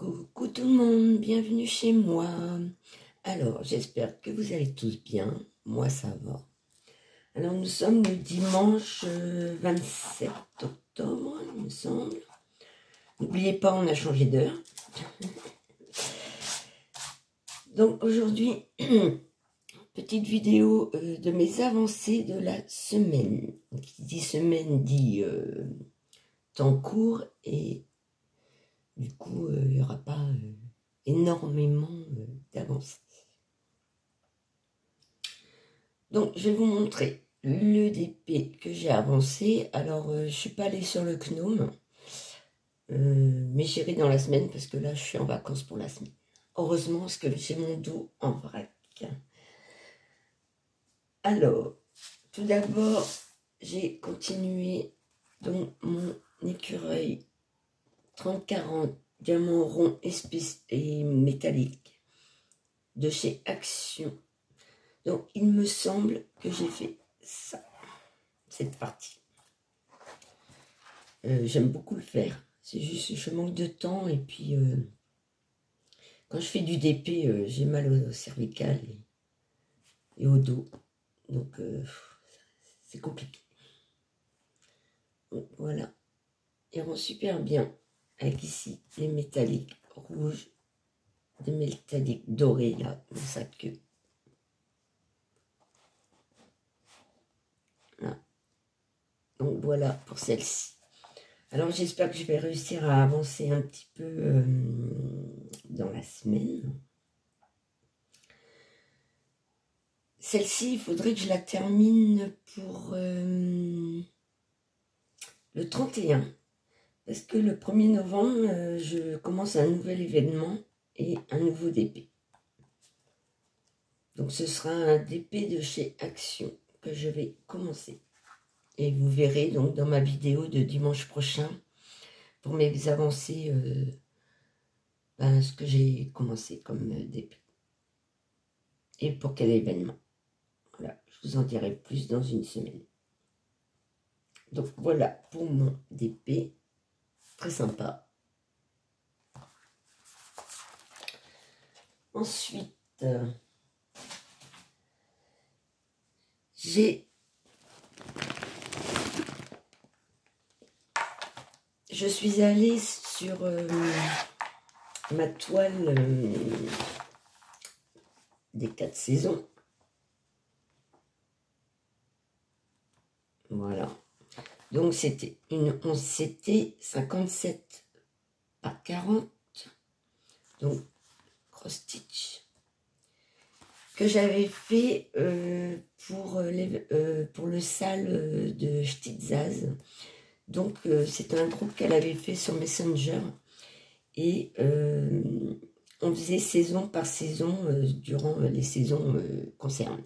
Coucou tout le monde, bienvenue chez moi. Alors, j'espère que vous allez tous bien. Moi, ça va. Alors, nous sommes le dimanche 27 octobre, il me semble. N'oubliez pas, on a changé d'heure. Donc, aujourd'hui, petite vidéo de mes avancées de la semaine. Qui dit semaine dit temps court et du coup, il n'y aura pas énormément d'avancées. Donc, je vais vous montrer le DP que j'ai avancé. Alors, je ne suis pas allée sur le Gnome, mais j'irai dans la semaine parce que là, je suis en vacances pour la semaine. Heureusement, parce que j'ai mon dos en vrac. Alors, tout d'abord, j'ai continué donc mon écureuil 30-40 diamant rond et métallique de chez Action. Donc, il me semble que j'ai fait ça, cette partie. J'aime beaucoup le faire. C'est juste, je manque de temps et puis quand je fais du DP, j'ai mal au cervical et au dos. Donc, c'est compliqué. Donc, voilà. Il rend super bien avec ici les métalliques rouges, des métalliques dorés là, dans sa queue. Là. Donc voilà pour celle-ci. Alors j'espère que je vais réussir à avancer un petit peu dans la semaine. Celle-ci, il faudrait que je la termine pour le 31. Parce que le 1er novembre, je commence un nouvel événement et un nouveau DP. Donc ce sera un DP de chez Action que je vais commencer. Et vous verrez donc dans ma vidéo de dimanche prochain, pour mes avancées, ce que j'ai commencé comme DP. Et pour quel événement. Voilà, je vous en dirai plus dans une semaine. Donc voilà pour mon DP. Très sympa. Ensuite, je suis allée sur ma toile des 4 saisons. Voilà. Donc c'était une 11CT 57 par 40. Donc cross stitch. Que j'avais fait pour le sale de Stitzaz. Donc, c'est un groupe qu'elle avait fait sur Messenger. Et on faisait saison par saison durant les saisons concernées.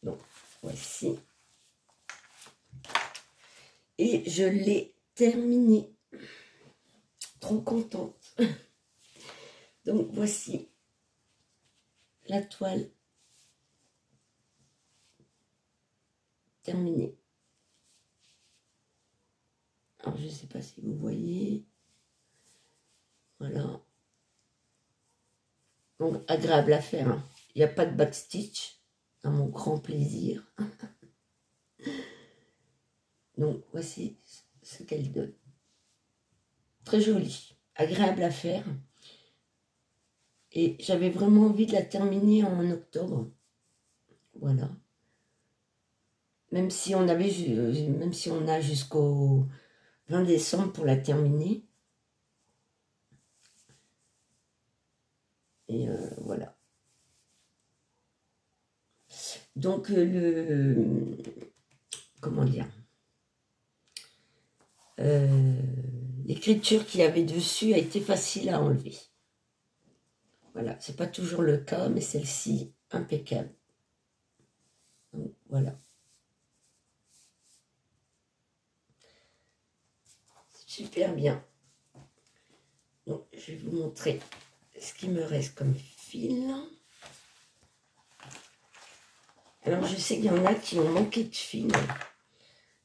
Donc, voici. Et je l'ai terminé. Trop contente. Donc, voici la toile terminée. Alors, je ne sais pas si vous voyez. Voilà. Donc, agréable à faire. Hein. Il n'y a pas de backstitch, à mon grand plaisir. Donc, voici ce qu'elle donne. Très jolie, agréable à faire. Et j'avais vraiment envie de la terminer en octobre. Voilà. Même si on a jusqu'au 20 décembre pour la terminer. Et voilà. Donc comment dire, l'écriture qu'il y avait dessus a été facile à enlever. Voilà, c'est pas toujours le cas, mais celle-ci, impeccable. Donc, voilà. Super bien. Donc, je vais vous montrer ce qui me reste comme fil. Alors, je sais qu'il y en a qui ont manqué de fil.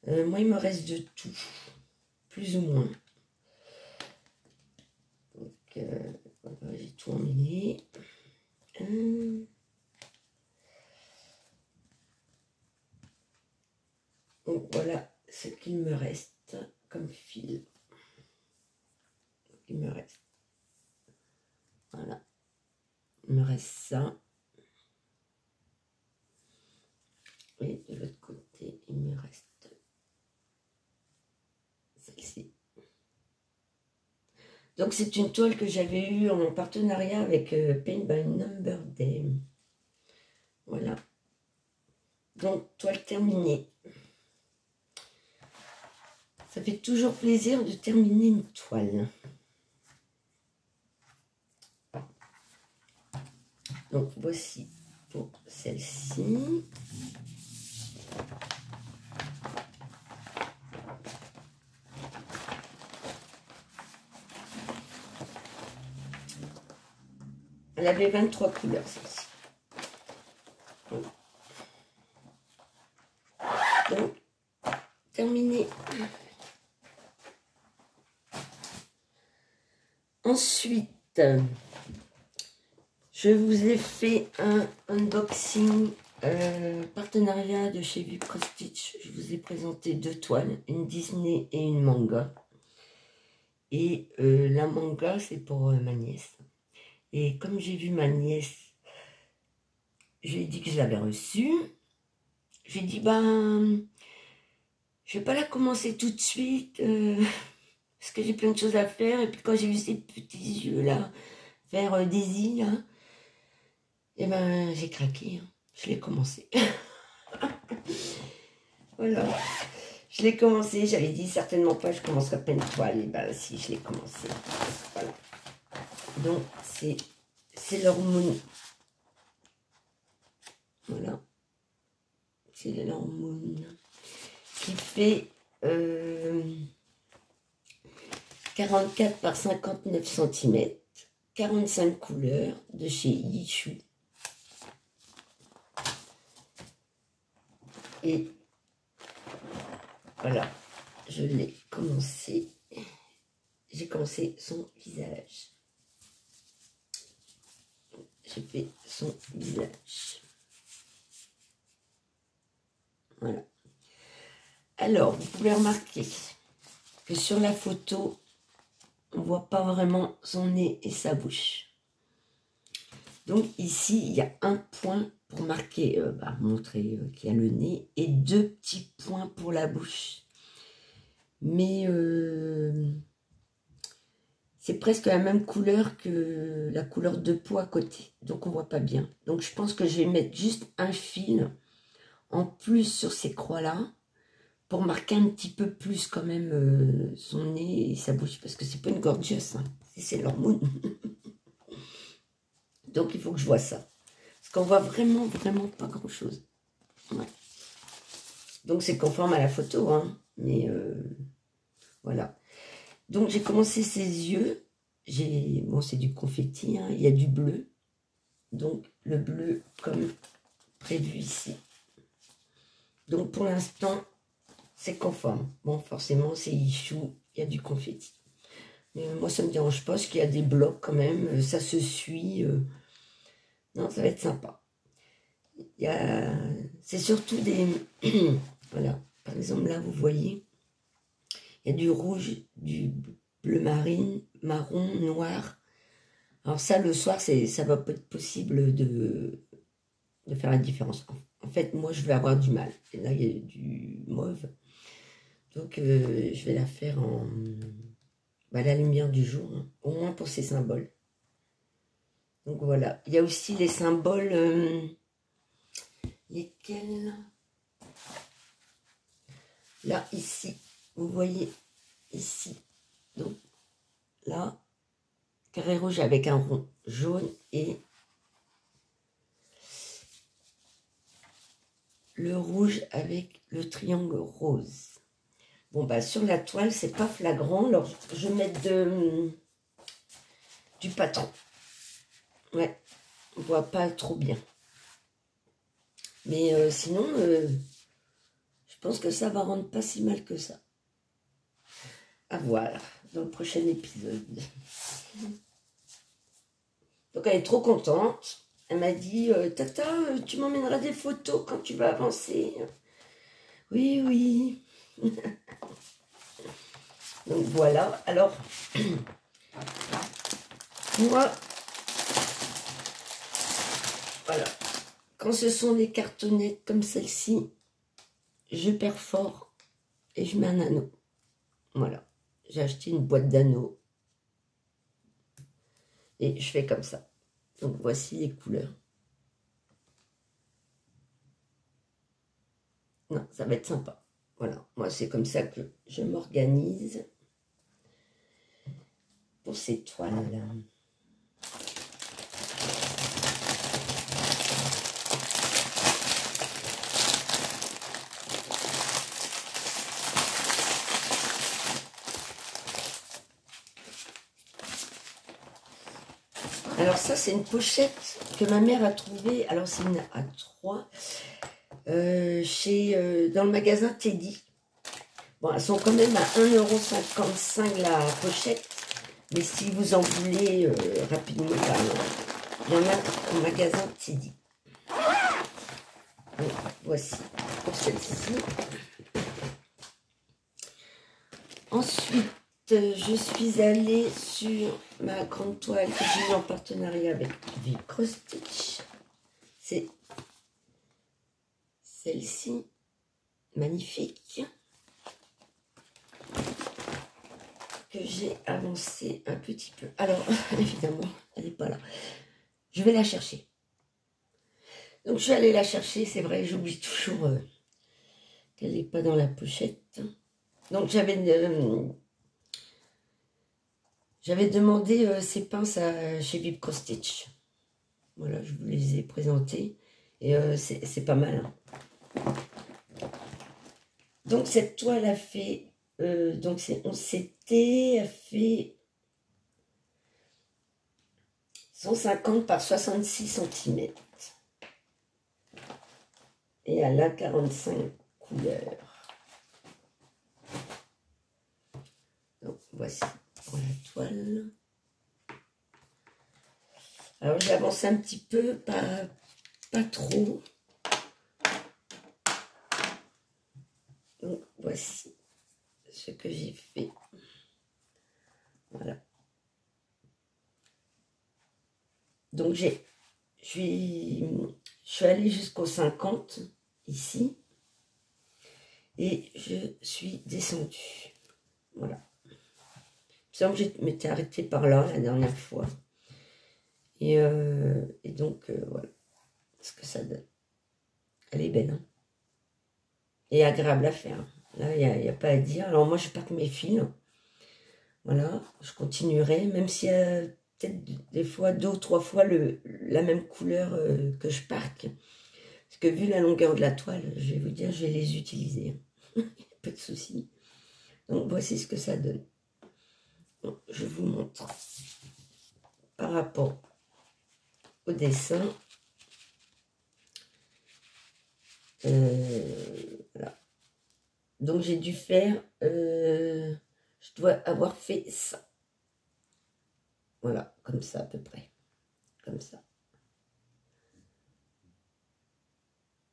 Moi, il me reste de tout, plus ou moins. terminé. Donc voilà ce qu'il me reste comme fil. Il me reste. Voilà. Il me reste ça. Et de l'autre côté, il me reste celle-ci. Donc c'est une toile que j'avais eue en partenariat avec Paint by Number Day. Voilà. Donc toile terminée. Ça fait toujours plaisir de terminer une toile. Donc voici pour celle-ci. Elle avait 23 couleurs, celle-ci. Donc, terminé. Ensuite, je vous ai fait un unboxing partenariat de chez Vipro Stitch. Je vous ai présenté deux toiles, une Disney et une manga. Et la manga, c'est pour ma nièce. Et comme j'ai vu ma nièce, je lui ai dit que je l'avais reçue. J'ai dit, ben, je vais pas la commencer tout de suite, parce que j'ai plein de choses à faire. Et puis quand j'ai vu ces petits yeux là, faire Daisy, là, et ben j'ai craqué, hein. Je l'ai commencé. Voilà, je l'ai commencé, j'avais dit certainement pas je commencerai plein de toiles, et ben si, je l'ai commencé. Voilà. Donc c'est leur Moon. Voilà. C'est leur Moon qui fait 44 par 59 cm, 45 couleurs de chez Yishu. Et voilà, je l'ai commencé. J'ai commencé son visage. J'ai fait son visage. Voilà. Alors, vous pouvez remarquer que sur la photo, on ne voit pas vraiment son nez et sa bouche. Donc ici, il y a un point pour marquer, montrer qu'il y a le nez, et deux petits points pour la bouche. Mais c'est presque la même couleur que la couleur de peau à côté. Donc on ne voit pas bien. Donc je pense que je vais mettre juste un fil en plus sur ces croix-là, pour marquer un petit peu plus quand même son nez et sa bouche, parce que c'est pas une gorgeous, hein. C'est leur Moon. Donc il faut que je vois ça, parce qu'on voit vraiment pas grand chose. Ouais. Donc c'est conforme à la photo, hein. Mais voilà. Donc j'ai commencé ses yeux. Bon, c'est du confetti, hein. Il y a du bleu, donc le bleu comme prévu ici. Donc pour l'instant c'est conforme. Bon, forcément, c'est Yishu, il y a du confetti. Mais moi, ça ne me dérange pas, parce qu'il y a des blocs quand même, ça se suit. Non, ça va être sympa. C'est surtout des... voilà, par exemple, là, vous voyez, il y a du rouge, du bleu marine, marron, noir. Alors ça, le soir, ça va pas être possible de faire la différence. En fait, moi, je vais avoir du mal. Et là, il y a du mauve. Donc, je vais la faire en la lumière du jour, hein, au moins pour ces symboles. Donc, voilà. Il y a aussi les symboles, lesquels? Là, ici, vous voyez, ici. Donc, là, carré rouge avec un rond jaune et le rouge avec le triangle rose. Bon, bah, sur la toile, c'est pas flagrant. Alors, je vais mettre du patron. Ouais, on voit pas trop bien. Mais sinon, je pense que ça va rendre pas si mal que ça. À voir dans le prochain épisode. Donc elle est trop contente. Elle m'a dit, Tata, tu m'emmèneras des photos quand tu vas avancer. Oui, oui. Donc voilà. Alors, moi, voilà. Quand ce sont des cartonnettes comme celle-ci, je perfore et je mets un anneau. Voilà. J'ai acheté une boîte d'anneaux. Et je fais comme ça. Donc voici les couleurs. Non, ça va être sympa. Voilà, moi c'est comme ça que je m'organise pour ces toiles-là. Alors ça, c'est une pochette que ma mère a trouvée. Alors c'est une A3 dans le magasin Teddy. Bon, elles sont quand même à 1,55 € la pochette. Mais si vous en voulez rapidement, il y en a au magasin Teddy. Donc, voici pour celle-ci. Ensuite, je suis allée sur ma grande toile que j'ai eu en partenariat avec Vicrostitch. C'est celle-ci, magnifique, que j'ai avancé un petit peu. Alors, évidemment, elle n'est pas là. Je vais la chercher. Donc, je suis allée la chercher, c'est vrai, j'oublie toujours qu'elle n'est pas dans la pochette. Donc, j'avais demandé ces pinces chez Vicrostitch. Voilà, je vous les ai présentées. Et c'est pas mal. Hein. Donc, cette toile a fait... donc, c'est 11 CT, a fait 150 par 66 cm. Et elle a 45 couleurs. Donc, voici pour la toile. Alors, j'ai avancé un petit peu, pas trop. Donc, voici ce que j'ai fait. Voilà. Donc, je suis allée jusqu'au 50, ici. Et je suis descendue. Voilà. Il me semble que je m'étais arrêtée par là la dernière fois. Et donc, voilà ce que ça donne. Elle est belle, hein, et agréable à faire. Là, il n'y a pas à dire. Alors, moi, je pars mes fils. Voilà, je continuerai, même s'il y a peut-être des fois 2 ou 3 fois la même couleur que je parque. Parce que vu la longueur de la toile, je vais vous dire, je vais les utiliser. Pas de souci. Donc, voici ce que ça donne. Donc, je vous montre par rapport au dessin. Voilà. Donc j'ai dû faire, je dois avoir fait ça. Voilà, comme ça à peu près. Comme ça.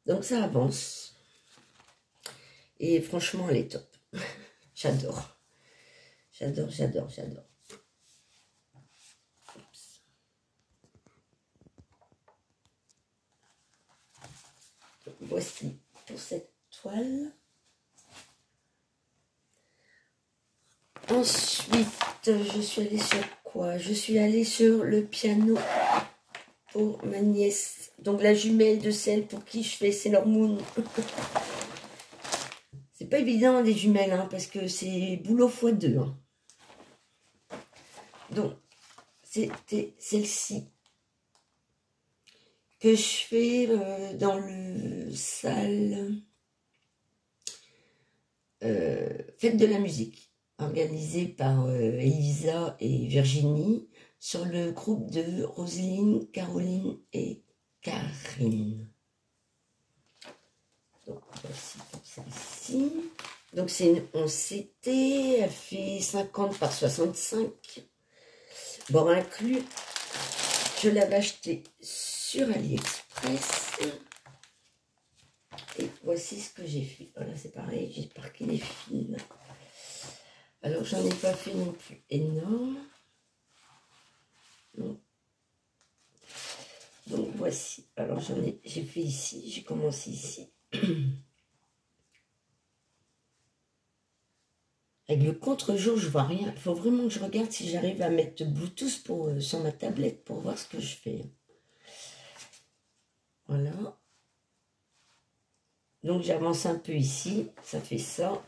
Donc ça avance. Et franchement, elle est top. J'adore. J'adore, j'adore, j'adore. Voici pour cette toile. Ensuite, je suis allée sur quoi? Je suis allée sur le piano pour ma nièce. Donc la jumelle de celle pour qui je fais Sailor Moon. C'est pas évident des jumelles, hein, parce que c'est boulot x2. Hein. Donc, c'était celle-ci que je fais dans le salle Fête de la musique, organisée par Elisa et Virginie, sur le groupe de Roselyne, Caroline et Karine. Donc, voici pour celle-ci. Donc, c'est une 11 CT, elle fait 50 par 65. Bon, inclus, je l'avais acheté sur AliExpress. Et voici ce que j'ai fait. Voilà, c'est pareil, j'ai parqué les fils. Alors, j'en ai pas fait non plus énorme. Non. Donc, voici. Alors, j'ai fait ici, j'ai commencé ici. Avec le contre-jour, je vois rien. Il faut vraiment que je regarde si j'arrive à mettre Bluetooth sur ma tablette pour voir ce que je fais. Voilà. Donc, j'avance un peu ici. Ça fait ça.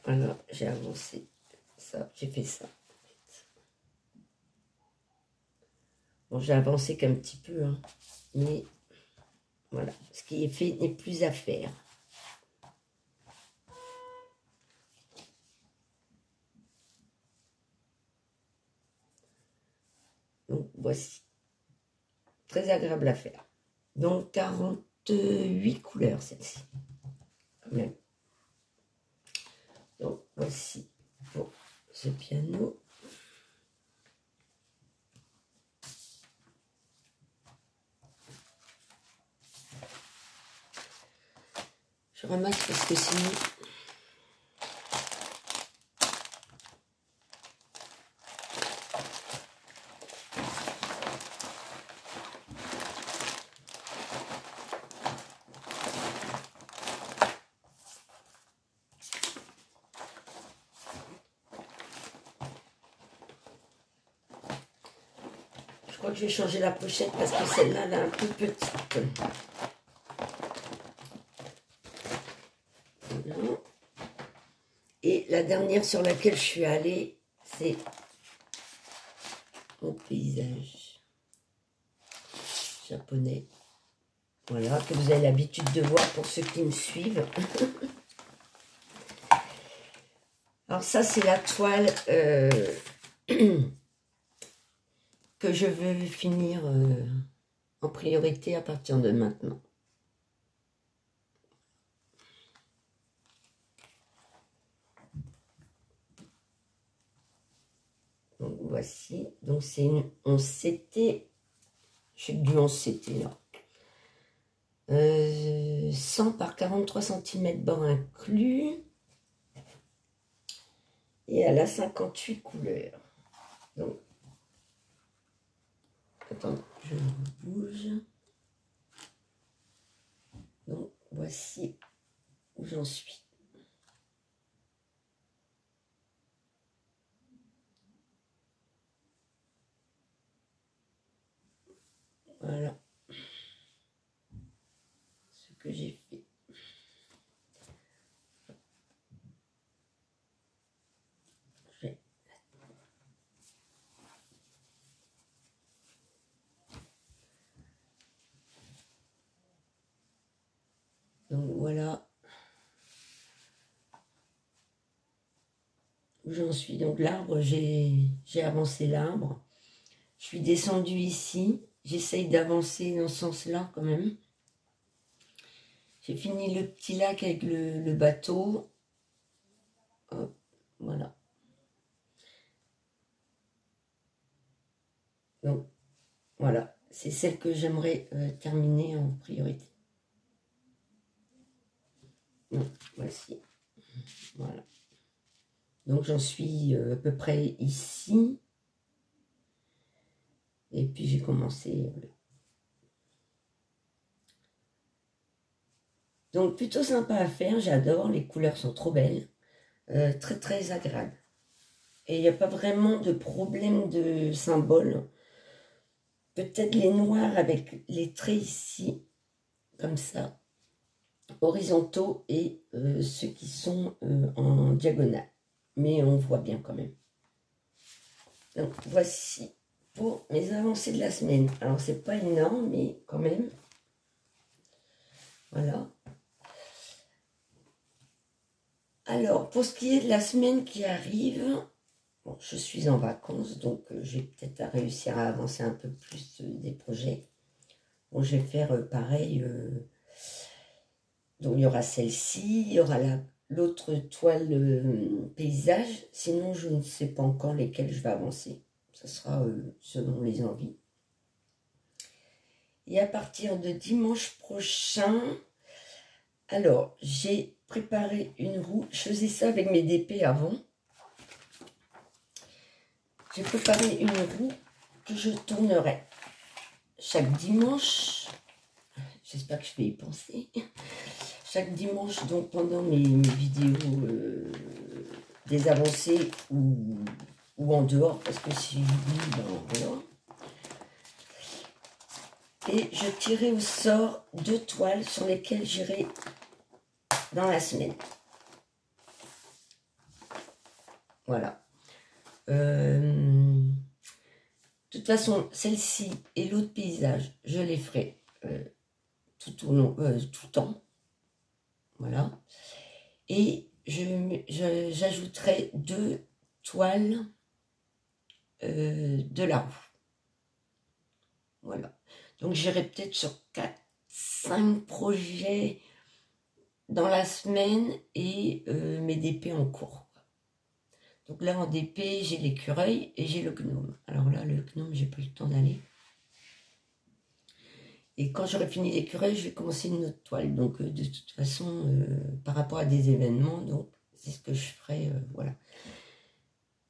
Voilà, j'ai avancé ça. J'ai fait ça. Bon, j'ai avancé qu'un petit peu. Hein, mais voilà. Ce qui est fait n'est plus à faire. Donc, voici. Très agréable à faire. Donc, 48 couleurs, celle-ci. Quand même. Donc, voici pour ce piano. Je ramasse parce que sinon... Je crois que je vais changer la pochette parce que celle-là, elle est un peu petite. Voilà. Et la dernière sur laquelle je suis allée, c'est mon paysage japonais. Voilà, que vous avez l'habitude de voir pour ceux qui me suivent. Alors ça, c'est la toile que je veux finir en priorité à partir de maintenant. Donc voici, donc c'est une 11CT, j'ai du 11CT là. 100 par 43 cm bord inclus. Et elle a 58 couleurs. Donc, attendez, je bouge. Donc, voici où j'en suis. Voilà ce que j'ai fait. Donc voilà où j'en suis. Donc l'arbre, j'ai avancé l'arbre. Je suis descendue ici. J'essaye d'avancer dans ce sens-là quand même. J'ai fini le petit lac avec le bateau. Hop, voilà. Donc voilà, c'est celle que j'aimerais terminer en priorité. Donc voici. Voilà. Donc j'en suis à peu près ici. Et puis j'ai commencé. Donc plutôt sympa à faire, j'adore, les couleurs sont trop belles. Très très agréable. Et il n'y a pas vraiment de problème de symbole. Peut-être les noirs avec les traits ici, comme ça, horizontaux, et ceux qui sont en diagonale. Mais on voit bien quand même. Donc voici pour mes avancées de la semaine. Alors c'est pas énorme, mais quand même. Voilà. Alors pour ce qui est de la semaine qui arrive, bon, je suis en vacances, donc je vais peut-être réussir à avancer un peu plus des projets. Bon, je vais faire pareil. Donc il y aura celle-ci, il y aura l'autre toile paysage. Sinon, je ne sais pas encore lesquelles je vais avancer. Ça sera selon les envies. Et à partir de dimanche prochain, alors, j'ai préparé une roue. Je faisais ça avec mes DP avant. J'ai préparé une roue que je tournerai chaque dimanche. J'espère que je vais y penser. Chaque dimanche, donc pendant mes vidéos des avancées ou en dehors, parce que si j'oublie, ben voilà. Et je tirerai au sort 2 toiles sur lesquelles j'irai dans la semaine. Voilà. De toute façon, celle-ci et l'autre paysage, je les ferai tout au long, tout le temps. Voilà. Et j'ajouterai 2 toiles de la roue. Voilà. Donc j'irai peut-être sur 4-5 projets dans la semaine et mes DP en cours. Donc là en DP, j'ai l'écureuil et j'ai le gnome. Alors là, le gnome, j'ai pas eu le temps d'aller. Et quand j'aurai fini l'écureuil, je vais commencer une autre toile. Donc de toute façon, par rapport à des événements, donc c'est ce que je ferai, voilà.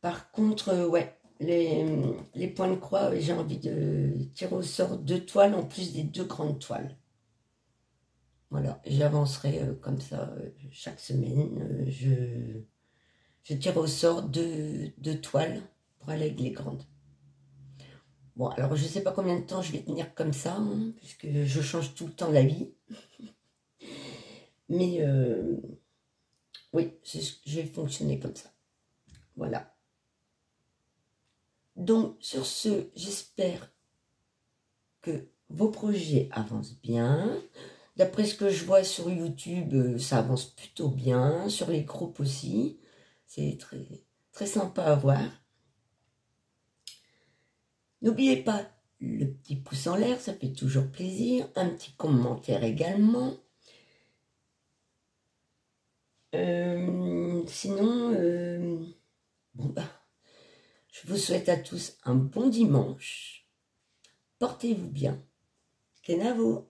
Par contre, ouais, les points de croix, j'ai envie de tirer au sort 2 toiles en plus des 2 grandes toiles. Voilà, j'avancerai comme ça chaque semaine. Je tire au sort 2 toiles pour aller avec les grandes. Bon, alors je ne sais pas combien de temps je vais tenir comme ça, hein, puisque je change tout le temps d'avis. Mais oui, je vais fonctionner comme ça. Voilà. Donc, sur ce, j'espère que vos projets avancent bien. D'après ce que je vois sur YouTube, ça avance plutôt bien. Sur les groupes aussi. C'est très, très sympa à voir. N'oubliez pas le petit pouce en l'air, ça fait toujours plaisir. Un petit commentaire également. Sinon, bon bah, je vous souhaite à tous un bon dimanche. Portez-vous bien. Kenavo.